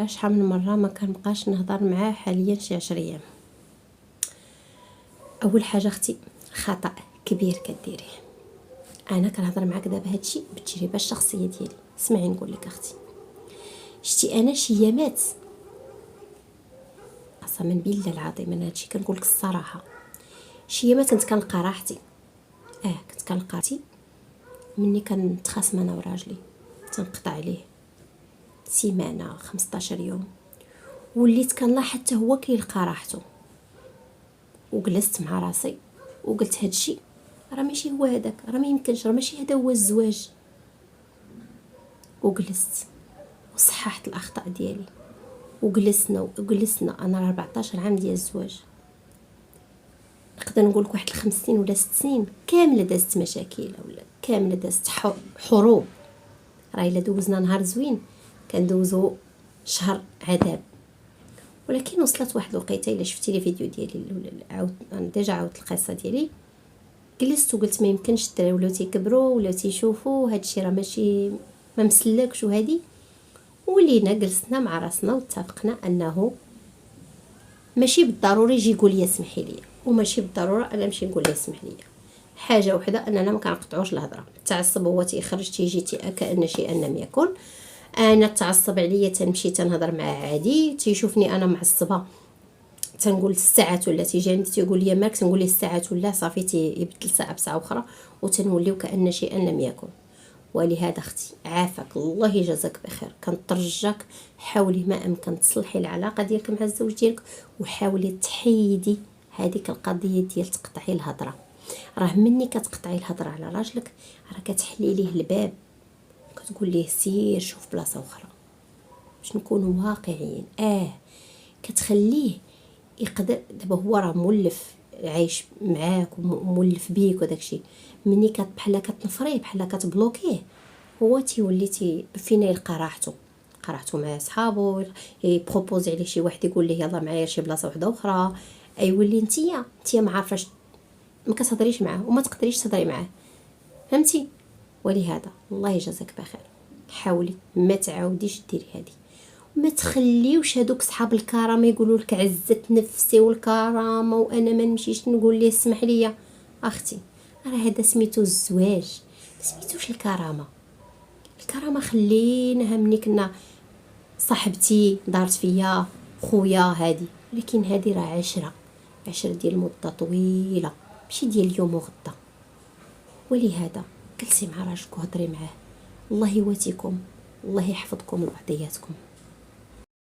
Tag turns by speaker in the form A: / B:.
A: شحال من مره ما كنبقاش نهضر معاه حاليا شي 10 ايام. اول حاجه اختي خطا كبير كديريه. انا كنهضر معاك دابا هادشي بالتجربه الشخصيه ديالي. اسمعي نقول لك اختي، شتي انا شي يامات قسما بالله العظيم انا هادشي كنقول لك الصراحه، شي يامات كنت كنلقى راحتي. كنت كنلقى راحتي مني كنتخاصم انا وراجلي، تنقطع عليه سيمانه 15 يوم، وليت كنلاحظ حتى هو كيلقى راحته. وجلست مع راسي وقلت هادشي راه ماشي هو هذاك، راه ما يمكنش، راه ماشي هذا هو الزواج. وجلست وصححت الاخطاء ديالي، وجلسنا انا 14 عام ديال الزواج. نقدر نقول لك واحد 5 سنين ولا 6 سنين كامله دازت مشاكل، ولا كامله دازت حروب. راه الا دوزنا نهار زوين كندوزو شهر عذاب. ولكن وصلت واحد الوقيته الا شفتي لي فيديو ديالي عاود انا ديجا عاودت القصه ديالي، جلست وقلت ما يمكنش الدراري ولاو تيكبروا ولاو تيشوفوا هادشي راه ماشي ما مسلكش. وهادي ولينا جلسنا مع راسنا واتفقنا انه ماشي بالضروري يجي يقول لي سمحي لي، وماشي بالضروره انا نمشي نقول ليه سمح لي. حاجه وحده اننا ما كنقطعوش الهضره. التعصب هو تيخرج تيجي كأن شيئا لم يكن. انا تعصب عليا تنمشي تنهضر معاه عادي، تيشوفني انا معصبه تنقول الساعات ولا تيجي عندي تيقول لي مالك، تنقول ليه الساعات ولا صافي تيبدل ساعه بساعه اخرى وتنوليو كأن شيئا لم يكن. ولهذا اختي عافاك الله يجازاك بخير، كنترجاك حاولي ما امكن تصلحي العلاقه ديالك مع الزوج ديالك، وحاولي تحيدي هذيك القضيه ديال تقطعي الهضره. راه مني كتقطعي الهضره على راجلك راه كتحلي ليه الباب، كتقول ليه سير شوف بلاصه اخرى. باش نكونوا واقعيين كتخليه يقدر. دابا هو راه مولف عايش معاك ومولف بيك وداكشي، مني بحال كتنفريه بحال كتبلوكيه هو تيولي فينا يلقى راحته مع صحابو، يبروبوزي عليه شي واحد يقول ليه يلا معايا شي بلاصه وحده اخرى، يولي نتيا ما عارفاش ما كتهضريش معاه وما تقدريش تهضري معاه، فهمتي؟ ولهذا الله يجازاك بخير حاولي ما تعاوديش ديري هذه. ما تخليوش هذوك صحاب الكرامه يقولوا لك عزت نفسي والكرامه وانا ما نمشيش نقول ليه اسمح لي. اختي راه هذا سميتو الزواج، سميتوش الكرامه. الكرامه خليناها مني كنا صاحبتي دارت فيا خويا هادي، لكن هذه راه عشره ديال مده طويله ماشي ديال اليوم وغدا. ولهذا جلسي مع راجلك وهضري معاه، الله يواتيكم، الله يحفظكم لبعضياتكم.